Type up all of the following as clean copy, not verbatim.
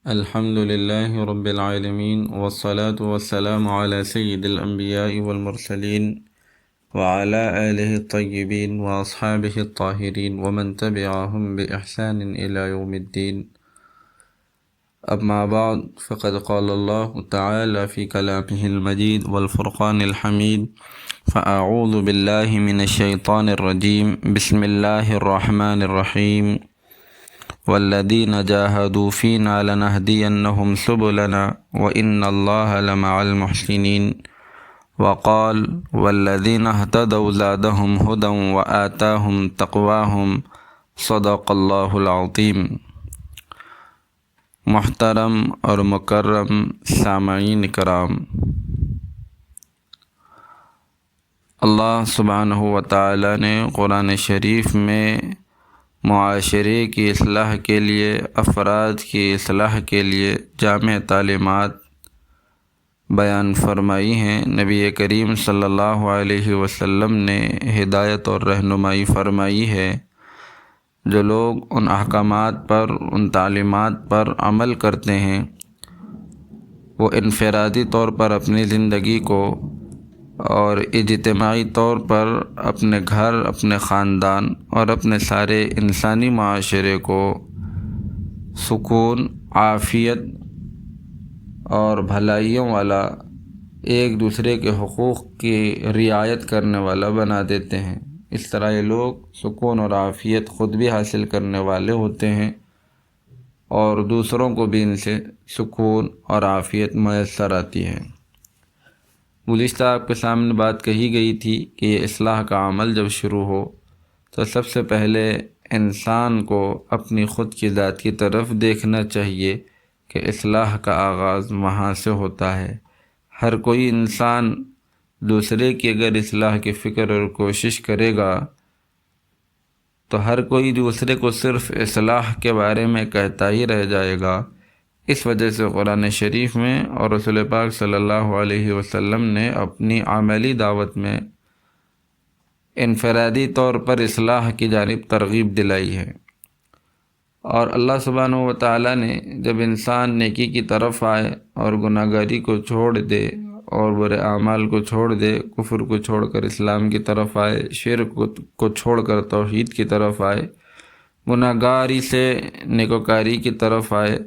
الحمد لله رب العالمين والصلاة والسلام على سيد الأنبياء والمرسلين وعلى آله الطيبين وأصحابه الطاهرين ومن تبعهم بإحسان إلى يوم الدين. أما بعد، فقد قال الله تعالى في كلامه المجيد والفرقان الحميد: فأعوذ بالله من الشيطان الرجيم. بسم الله الرحمن الرحيم. والذين جاهدوا فينا لنهدينهم سبلنا وإن الله لمع المحسنين. وقال: والذين اهتدوا زادهم هدى وآتاهم تقواهم. صدق اللہ العظیم. محترم اور مکرم سامعین کرام، اللہ سبحانہ و تعالی نے قرآن شریف میں معاشرے کی اصلاح کے لیے، افراد کی اصلاح کے لیے جامع تعلیمات بیان فرمائی ہیں. نبی کریم صلی اللہ علیہ وسلم نے ہدایت اور رہنمائی فرمائی ہے. جو لوگ ان احکامات پر، ان تعلیمات پر عمل کرتے ہیں، وہ انفرادی طور پر اپنی زندگی کو اور اجتماعی طور پر اپنے گھر، اپنے خاندان اور اپنے سارے انسانی معاشرے کو سکون، عافیت اور بھلائیوں والا، ایک دوسرے کے حقوق کی رعایت کرنے والا بنا دیتے ہیں. اس طرح یہ لوگ سکون اور عافیت خود بھی حاصل کرنے والے ہوتے ہیں اور دوسروں کو بھی ان سے سکون اور عافیت میسر آتی ہے. گزشتہ آپ کے سامنے بات کہی گئی تھی کہ یہ اصلاح کا عمل جب شروع ہو تو سب سے پہلے انسان کو اپنی خود کی ذات کی طرف دیکھنا چاہیے کہ اصلاح کا آغاز وہاں سے ہوتا ہے. ہر کوئی انسان دوسرے کی اگر اصلاح کی فکر اور کوشش کرے گا تو ہر کوئی دوسرے کو صرف اصلاح کے بارے میں کہتا ہی رہ جائے گا. اس وجہ سے قرآن شریف میں اور رسول پاک صلی اللہ علیہ وسلم نے اپنی عملی دعوت میں انفرادی طور پر اصلاح کی جانب ترغیب دلائی ہے. اور اللہ سبحانہ و تعالیٰ نے جب انسان نیکی کی طرف آئے اور گناہ گاری کو چھوڑ دے اور برے اعمال کو چھوڑ دے، کفر کو چھوڑ کر اسلام کی طرف آئے، شرک کو چھوڑ کر توحید کی طرف آئے، گناہ گاری سے نیکوکاری کی طرف آئے،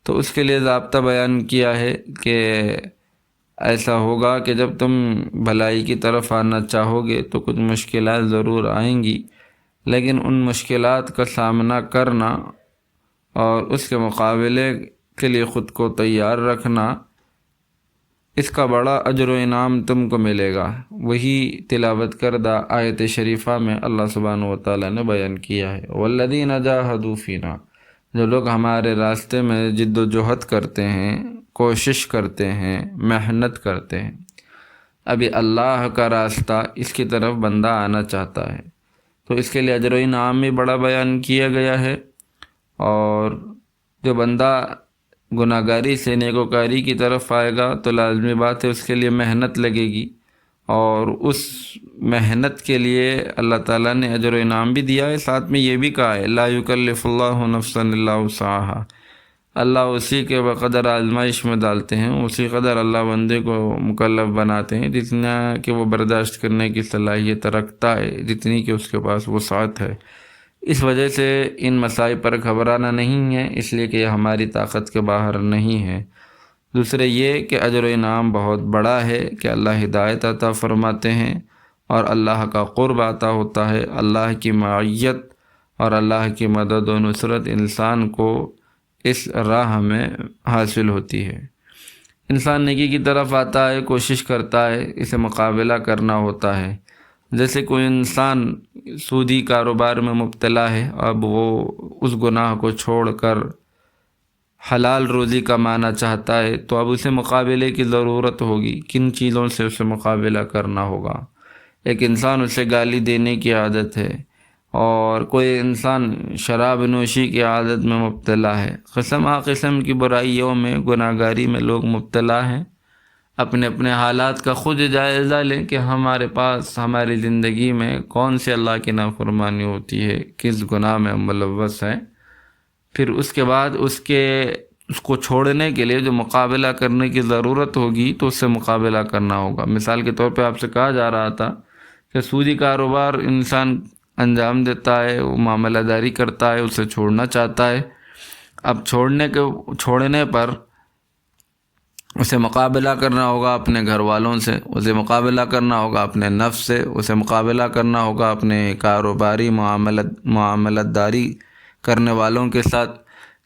تو اس کے لیے ضابطہ بیان کیا ہے کہ ایسا ہوگا کہ جب تم بھلائی کی طرف آنا چاہو گے تو کچھ مشکلات ضرور آئیں گی، لیکن ان مشکلات کا سامنا کرنا اور اس کے مقابلے کے لیے خود کو تیار رکھنا، اس کا بڑا اجر و انعام تم کو ملے گا. وہی تلاوت کردہ آیت شریفہ میں اللہ سبحانہ و تعالیٰ نے بیان کیا ہے: والذین جاہدوا فینا. جو لوگ ہمارے راستے میں جد و جہد کرتے ہیں، کوشش کرتے ہیں، محنت کرتے ہیں. ابھی اللہ کا راستہ، اس کی طرف بندہ آنا چاہتا ہے تو اس کے لیے اجر و انعام بھی بڑا بیان کیا گیا ہے. اور جو بندہ گناہ گاری سے نیکوکاری کی طرف آئے گا تو لازمی بات ہے اس کے لیے محنت لگے گی، اور اس محنت کے لیے اللہ تعالیٰ نے اجر و انعام بھی دیا ہے. ساتھ میں یہ بھی کہا ہے: لا یکلف اللہ نفسا الا وسعها. اللہ اسی کے بقدر آزمائش میں ڈالتے ہیں، اسی قدر اللہ بندے کو مکلف بناتے ہیں جتنا کہ وہ برداشت کرنے کی صلاحیت رکھتا ہے، جتنی کہ اس کے پاس وسعت ہے. اس وجہ سے ان مسائل پر گھبرانا نہیں ہے، اس لیے کہ یہ ہماری طاقت کے باہر نہیں ہے. دوسرے یہ کہ اجر و انعام بہت بڑا ہے کہ اللہ ہدایت عطا فرماتے ہیں اور اللہ کا قرب عطا ہوتا ہے. اللہ کی معیت اور اللہ کی مدد و نصرت انسان کو اس راہ میں حاصل ہوتی ہے. انسان نیکی کی طرف آتا ہے، کوشش کرتا ہے، اسے مقابلہ کرنا ہوتا ہے. جیسے کوئی انسان سودی کاروبار میں مبتلا ہے، اب وہ اس گناہ کو چھوڑ کر حلال روزی کمانا چاہتا ہے تو اب اسے مقابلے کی ضرورت ہوگی. کن چیزوں سے اسے مقابلہ کرنا ہوگا؟ ایک انسان اسے گالی دینے کی عادت ہے، اور کوئی انسان شراب نوشی کی عادت میں مبتلا ہے. قسم قسم کی برائیوں میں، گناہ گاری میں لوگ مبتلا ہیں. اپنے اپنے حالات کا خود جائزہ لیں کہ ہمارے پاس، ہماری زندگی میں کون سی اللہ کی نافرمانی ہوتی ہے، کس گناہ میں ہم ملوث ہیں. پھر اس کے بعد اس کے اس کو چھوڑنے کے لیے جو مقابلہ کرنے کی ضرورت ہوگی تو اس سے مقابلہ کرنا ہوگا۔ مثال کے طور پہ آپ سے کہا جا رہا تھا کہ سودی کاروبار انسان انجام دیتا ہے، وہ معاملہ داری کرتا ہے، اسے چھوڑنا چاہتا ہے۔ اب چھوڑنے پر اسے مقابلہ کرنا ہوگا اپنے گھر والوں سے، اسے مقابلہ کرنا ہوگا اپنے نفس سے، اسے مقابلہ کرنا ہوگا اپنے کاروباری معاملت داری کرنے والوں کے ساتھ،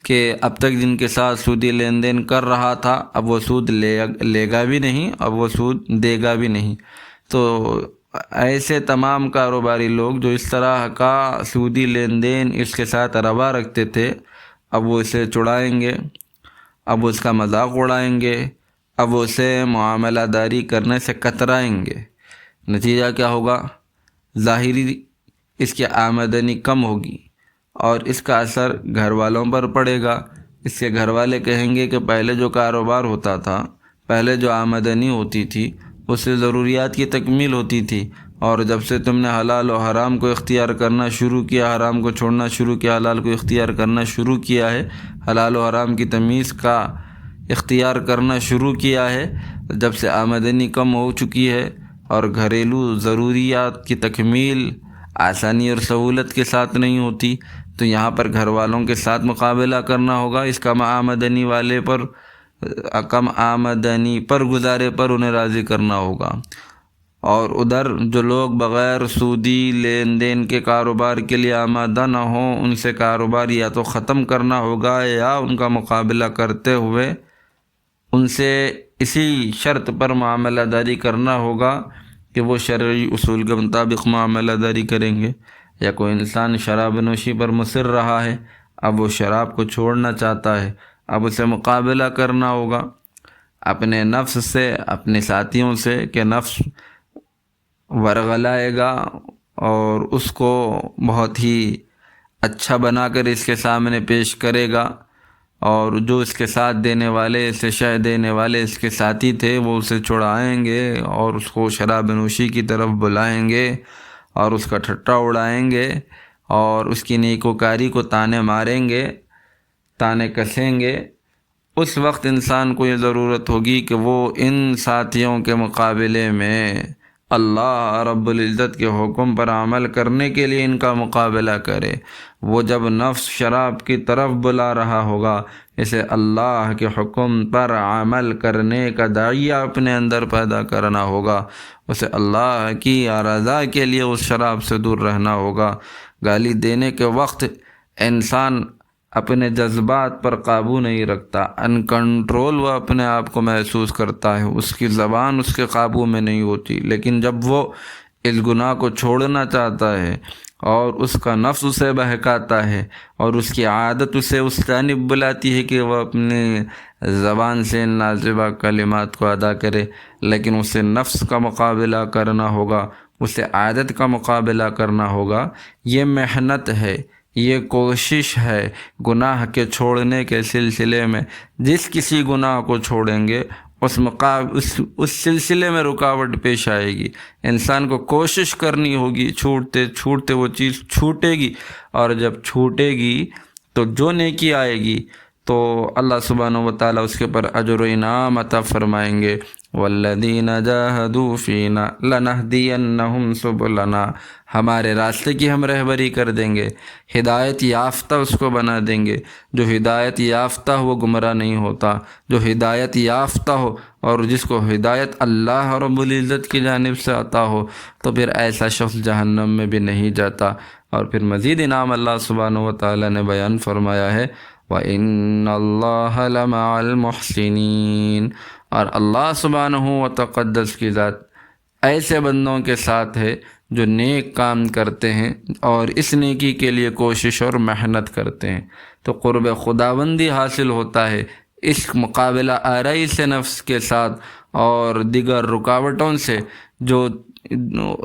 کہ اب تک جن کے ساتھ سودی لین دین کر رہا تھا اب وہ سود لے گا بھی نہیں، اب وہ سود دے گا بھی نہیں۔ تو ایسے تمام کاروباری لوگ جو اس طرح کا سودی لین دین اس کے ساتھ روا رکھتے تھے، اب وہ اسے چڑھائیں گے، اب اس کا مذاق اڑائیں گے، اب اسے معاملہ داری کرنے سے کترائیں گے۔ نتیجہ کیا ہوگا؟ ظاہری اس کی آمدنی کم ہوگی اور اس کا اثر گھر والوں پر پڑے گا۔ اس کے گھر والے کہیں گے کہ پہلے جو کاروبار ہوتا تھا، پہلے جو آمدنی ہوتی تھی اس سے ضروریات کی تکمیل ہوتی تھی، اور جب سے تم نے حلال و حرام کو اختیار کرنا شروع کیا، حرام کو چھوڑنا شروع کیا، حلال کو اختیار کرنا شروع کیا ہے، حلال و حرام کی تمیز کا اختیار کرنا شروع کیا ہے، جب سے آمدنی کم ہو چکی ہے اور گھریلو ضروریات کی تکمیل آسانی اور سہولت کے ساتھ نہیں ہوتی، تو یہاں پر گھر والوں کے ساتھ مقابلہ کرنا ہوگا۔ اس کم آمدنی پر گزارے پر انہیں راضی کرنا ہوگا، اور ادھر جو لوگ بغیر سودی لین دین کے کاروبار کے لیے آمادہ نہ ہوں، ان سے کاروبار یا تو ختم کرنا ہوگا یا ان کا مقابلہ کرتے ہوئے ان سے اسی شرط پر معاملہ داری کرنا ہوگا کہ وہ شرعی اصول کے مطابق معاملہ داری کریں گے۔ یا کوئی انسان شراب نوشی پر مصر رہا ہے، اب وہ شراب کو چھوڑنا چاہتا ہے، اب اسے مقابلہ کرنا ہوگا اپنے نفس سے، اپنے ساتھیوں سے، کہ نفس ورغلائے گا اور اس کو بہت ہی اچھا بنا کر اس کے سامنے پیش کرے گا، اور جو اس کے ساتھ دینے والے، اسے شے دینے والے اس کے ساتھی تھے، وہ اسے چھڑائیں گے اور اس کو شراب نوشی کی طرف بلائیں گے اور اس کا ٹھٹا اڑائیں گے اور اس کی نیکوکاری کو تانے ماریں گے، تانے کسیں گے۔ اس وقت انسان کو یہ ضرورت ہوگی کہ وہ ان ساتھیوں کے مقابلے میں اللہ رب العزت کے حکم پر عمل کرنے کے لیے ان کا مقابلہ کرے۔ وہ جب نفس شراب کی طرف بلا رہا ہوگا، اسے اللہ کے حکم پر عمل کرنے کا داعیہ اپنے اندر پیدا کرنا ہوگا، اسے اللہ کی رضا کے لیے اس شراب سے دور رہنا ہوگا۔ گالی دینے کے وقت انسان اپنے جذبات پر قابو نہیں رکھتا، ان کنٹرول وہ اپنے آپ کو محسوس کرتا ہے، اس کی زبان اس کے قابو میں نہیں ہوتی، لیکن جب وہ اس گناہ کو چھوڑنا چاہتا ہے اور اس کا نفس اسے بہکاتا ہے اور اس کی عادت اسے اس جانب بلاتی ہے کہ وہ اپنے زبان سے ان نازیبا کلمات کو ادا کرے، لیکن اسے نفس کا مقابلہ کرنا ہوگا، اسے عادت کا مقابلہ کرنا ہوگا۔ یہ محنت ہے، یہ کوشش ہے گناہ کے چھوڑنے کے سلسلے میں۔ جس کسی گناہ کو چھوڑیں گے اس سلسلے میں رکاوٹ پیش آئے گی، انسان کو کوشش کرنی ہوگی، چھوٹتے چھوٹتے وہ چیز چھوٹے گی، اور جب چھوٹے گی تو جو نیکی آئے گی تو اللہ سبحانہ و تعالیٰ اس کے اوپر اجر و انعام عطا فرمائیں گے۔ والذین جاہدوا فینا لنہدینہم سبلنا، ہمارے راستے کی ہم رہبری کر دیں گے، ہدایت یافتہ اس کو بنا دیں گے۔ جو ہدایت یافتہ ہو وہ گمراہ نہیں ہوتا، جو ہدایت یافتہ ہو اور جس کو ہدایت اللہ رب العزت کی جانب سے عطا ہو تو پھر ایسا شخص جہنم میں بھی نہیں جاتا۔ اور پھر مزید انعام اللہ سبحانہ و تعالیٰ نے بیان فرمایا ہے، وَإِنَّ اللَّهَ لَمَعَ الْمُحْسِنِينَ، اور اللہ سبحانہ و تقدس کی ذات ایسے بندوں کے ساتھ ہے جو نیک کام کرتے ہیں اور اس نیکی کے لیے کوشش اور محنت کرتے ہیں، تو قرب خداوندی حاصل ہوتا ہے۔ اس مقابلہ آرائی سے نفس کے ساتھ اور دیگر رکاوٹوں سے جو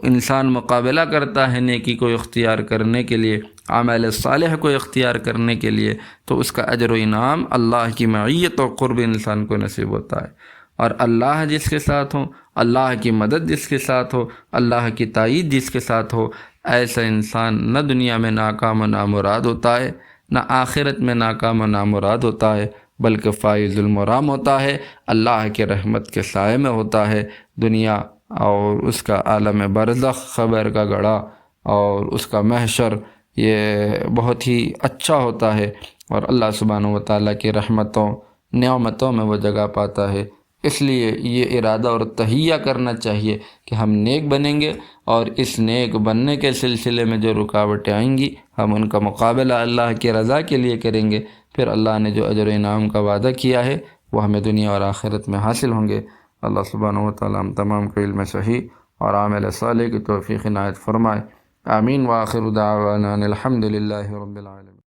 انسان مقابلہ کرتا ہے نیکی کو اختیار کرنے کے لیے، عمل صالح کو اختیار کرنے کے لیے، تو اس کا اجر و انعام اللہ کی معیت اور قرب انسان کو نصیب ہوتا ہے۔ اور اللہ جس کے ساتھ ہو، اللہ کی مدد جس کے ساتھ ہو، اللہ کی تائید جس کے ساتھ ہو، ایسا انسان نہ دنیا میں ناکام و نامراد ہوتا ہے، نہ آخرت میں ناکام و نامراد ہوتا ہے، بلکہ فائز المرام ہوتا ہے، اللہ کے رحمت کے سائے میں ہوتا ہے۔ دنیا اور اس کا عالم برزخ، قبر کا گڑھا اور اس کا محشر، یہ بہت ہی اچھا ہوتا ہے، اور اللہ سبحانہ و تعالیٰ کی رحمتوں نعمتوں میں وہ جگہ پاتا ہے۔ اس لیے یہ ارادہ اور تہیہ کرنا چاہیے کہ ہم نیک بنیں گے، اور اس نیک بننے کے سلسلے میں جو رکاوٹیں آئیں گی ہم ان کا مقابلہ اللہ کی رضا کے لیے کریں گے، پھر اللہ نے جو اجر و انعام کا وعدہ کیا ہے وہ ہمیں دنیا اور آخرت میں حاصل ہوں گے۔ اللہ سبحانہ و تعالیٰ ہم تمام کو علم صحیح اور عمل صالح کی توفیق عنایت فرمائے۔ آمین۔ وآخر دعوانا الحمد للہ رب العالمین۔